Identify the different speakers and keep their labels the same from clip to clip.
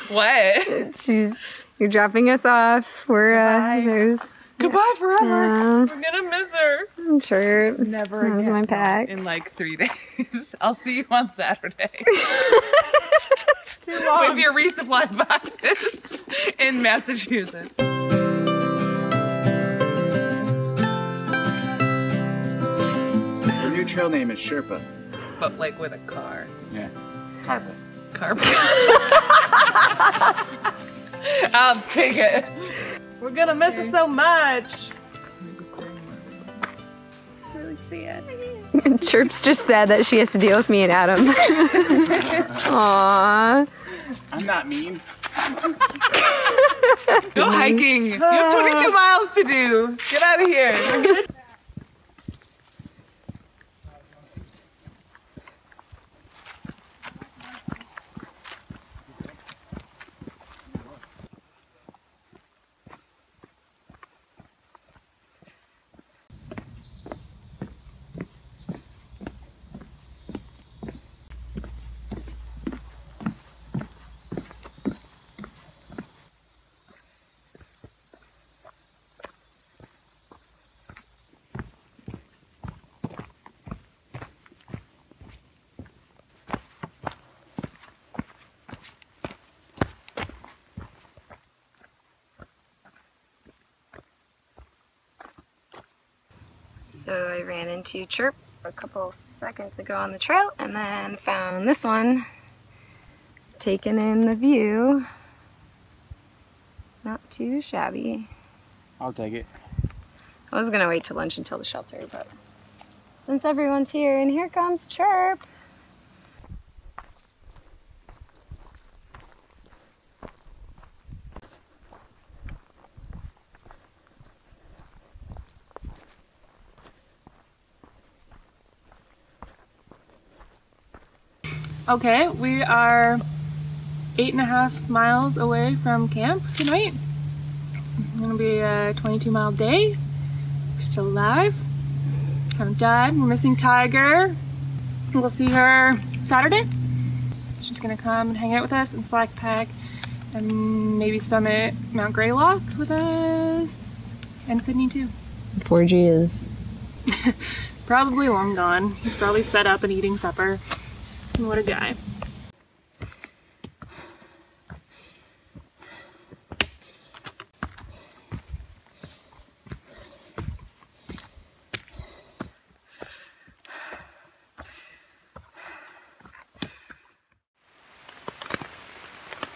Speaker 1: What?
Speaker 2: You're dropping us off. We're
Speaker 1: Goodbye forever. We're gonna miss her.
Speaker 2: I'm sure.
Speaker 1: Never again.
Speaker 2: My pack.
Speaker 1: In like 3 days. I'll see you on Saturday.
Speaker 2: Too long.
Speaker 1: With your resupply boxes in Massachusetts.
Speaker 3: Our new trail name is Sherpa.
Speaker 1: But like with a car.
Speaker 3: Yeah. Carpet.
Speaker 1: Carpet. I'll take it.
Speaker 2: We're gonna miss it so much.
Speaker 1: Really see it.
Speaker 2: Chirp's just sad that she has to deal with me and Adam. Aww.
Speaker 3: I'm not mean.
Speaker 1: Go hiking. You have 22 miles to do. Get out of here.
Speaker 2: So I ran into Chirp a couple seconds ago on the trail and then found this one taking in the view. Not too shabby.
Speaker 3: I'll take it.
Speaker 2: I was gonna wait till lunch until the shelter, but since everyone's here, and here comes Chirp.
Speaker 4: Okay, we are 8.5 miles away from camp tonight. It's gonna be a 22-mile day. We're still alive. Haven't died. We're missing Tiger. We'll see her Saturday. She's gonna come and hang out with us and slack pack and maybe summit Mount Greylock with us. And Sydney too.
Speaker 2: 4G is
Speaker 4: probably long gone. He's probably set up and eating supper. What a guy.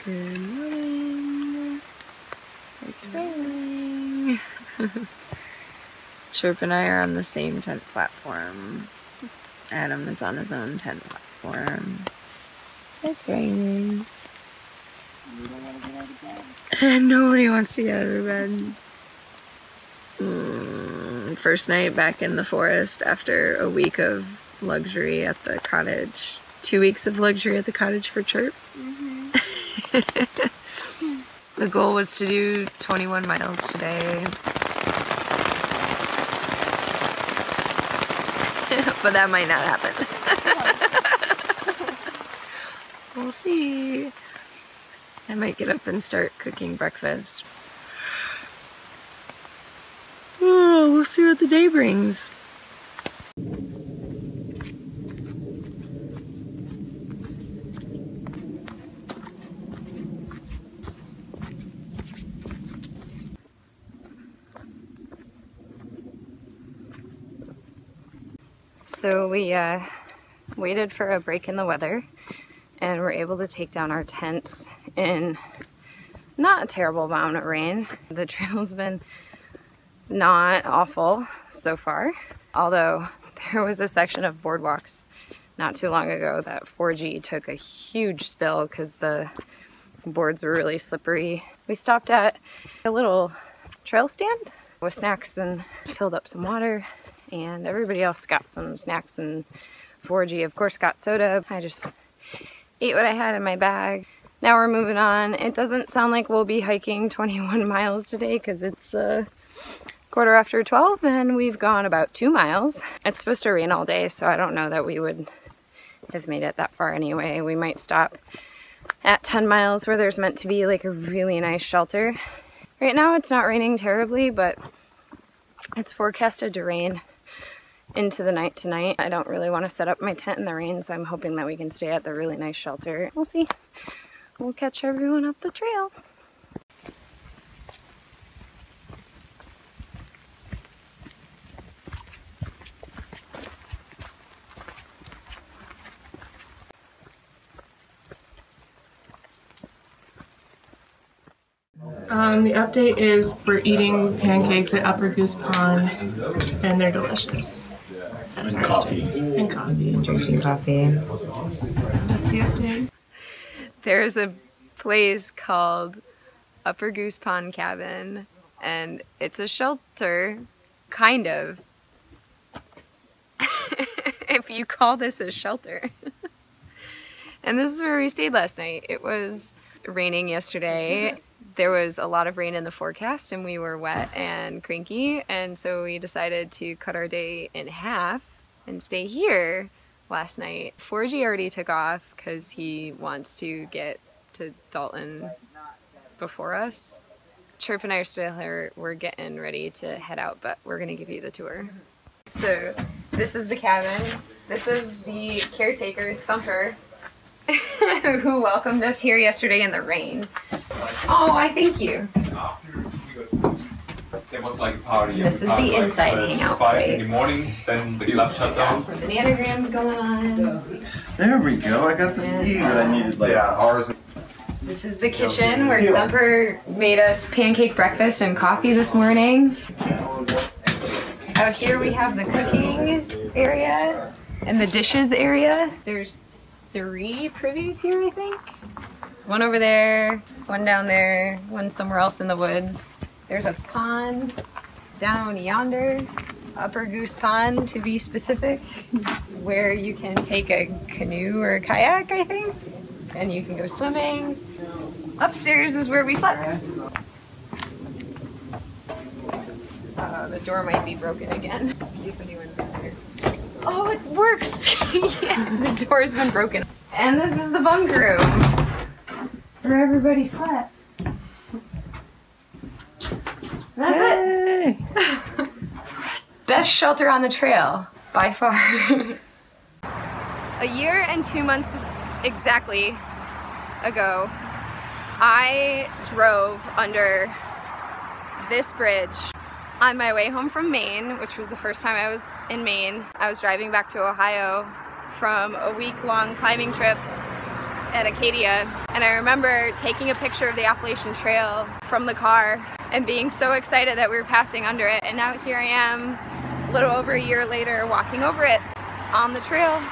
Speaker 2: Good morning. It's raining. Chirp and I are on the same tent platform. Adam is on his own tent platform. It's raining.
Speaker 3: We don't want to get out of bed.
Speaker 2: And nobody wants to get out of bed. First night back in the forest after a week of luxury at the cottage. 2 weeks of luxury at the cottage for Chirp. The goal was to do 21 miles today. But that might not happen. We'll see. I might get up and start cooking breakfast. Oh, we'll see what the day brings. So we waited for a break in the weather and were able to take down our tents in not a terrible amount of rain. The trail's been not awful so far, although there was a section of boardwalks not too long ago that 4G took a huge spill because the boards were really slippery. We stopped at a little trail stand with snacks and filled up some water, and everybody else got some snacks, and 4G of course got soda. I just ate what I had in my bag. Now we're moving on. It doesn't sound like we'll be hiking 21 miles today because it's 12:15 and we've gone about 2 miles. It's supposed to rain all day, so I don't know that we would have made it that far anyway. We might stop at 10 miles where there's meant to be like a really nice shelter. Right now it's not raining terribly, but it's forecasted to rain into the night tonight. I don't really want to set up my tent in the rain, so I'm hoping that we can stay at the really nice shelter. We'll see. We'll catch everyone up the trail.
Speaker 4: The update is we're eating pancakes at Upper Goose Pond, and they're delicious.
Speaker 3: And coffee.
Speaker 4: And coffee.
Speaker 2: Drinking coffee.
Speaker 4: That's the update.
Speaker 2: There's a place called Upper Goose Pond Cabin, and it's a shelter, kind of, if you call this a shelter. And this is where we stayed last night. It was raining yesterday. There was a lot of rain in the forecast and we were wet and cranky, and so we decided to cut our day in half and stay here last night. 4G already took off because he wants to get to Dalton before us. Chirp and I are still here. We're getting ready to head out, but we're gonna give you the tour. So this is the cabin. This is the caretaker, Thumper, who welcomed us here yesterday in the rain. Oh, I thank you.
Speaker 5: There was like a party.
Speaker 2: This is the inside hangout
Speaker 5: 5 in
Speaker 2: place.
Speaker 5: the morning, then the club shut
Speaker 2: Got
Speaker 5: down.
Speaker 2: some bananagrams going on.
Speaker 6: There we go. I got the ski that I needed. Like,
Speaker 5: Yeah, ours.
Speaker 2: This is the kitchen where Thumper made us pancake breakfast and coffee this morning. Out here we have the cooking area and the dishes area. There's 3 privies here, I think. One over there, one down there, one somewhere else in the woods. There's a pond down yonder, Upper Goose Pond to be specific, where you can take a canoe or a kayak, I think, and you can go swimming. Upstairs is where we slept. The door might be broken again. Let's see if anyone's in there. Oh, it works! Yeah, the door's been broken. And this is the bunk room, where everybody slept. That's it! Best shelter on the trail, by far. A year and 2 months exactly ago, I drove under this bridge on my way home from Maine, which was the first time I was in Maine. I was driving back to Ohio from a week-long climbing trip at Acadia, and I remember taking a picture of the Appalachian Trail from the car and being so excited that we were passing under it, and now here I am, a little over a year later, walking over it on the trail.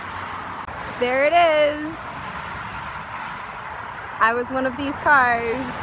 Speaker 2: There it is. I was one of these cars.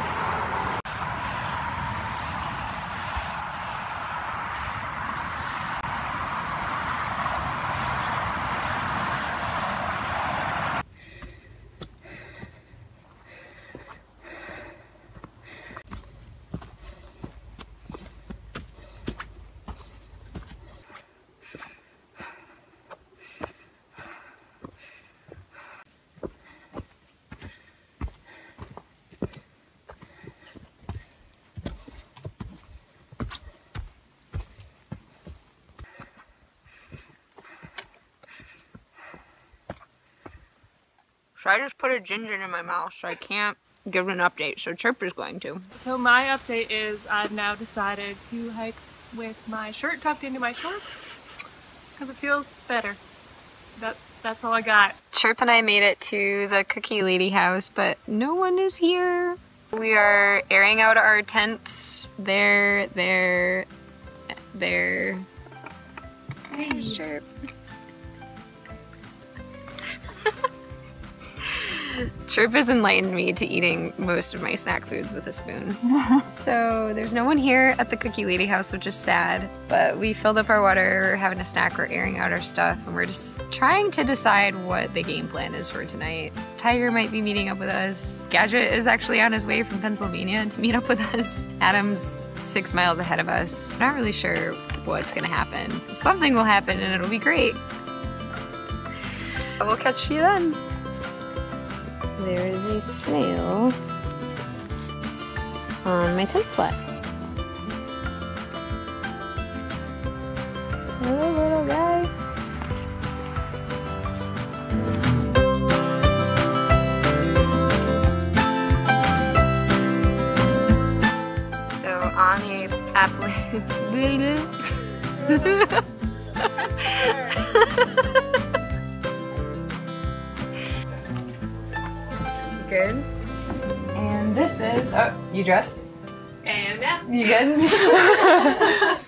Speaker 2: So I just put a ginger in my mouth, so I can't give an update, so Chirp is going to.
Speaker 4: So my update is I've now decided to hike with my shirt tucked into my shorts because it feels better. That's all I got.
Speaker 2: Chirp and I made it to the Cookie Lady house, but no one is here. We are airing out our tents. There. Hey, Chirp. Chirp has enlightened me to eating most of my snack foods with a spoon. So there's no one here at the Cookie Lady house, which is sad, but we filled up our water, we're having a snack, we're airing out our stuff, and we're just trying to decide what the game plan is for tonight. Tiger might be meeting up with us. Gadget is actually on his way from Pennsylvania to meet up with us. Adam's 6 miles ahead of us. Not really sure what's gonna happen. Something will happen and it'll be great. We'll catch you then. there is a snail on my tent flap. Hello, little guy. So on the Appalachian Good. And this is, oh, you dress?
Speaker 4: And yeah.
Speaker 2: You good?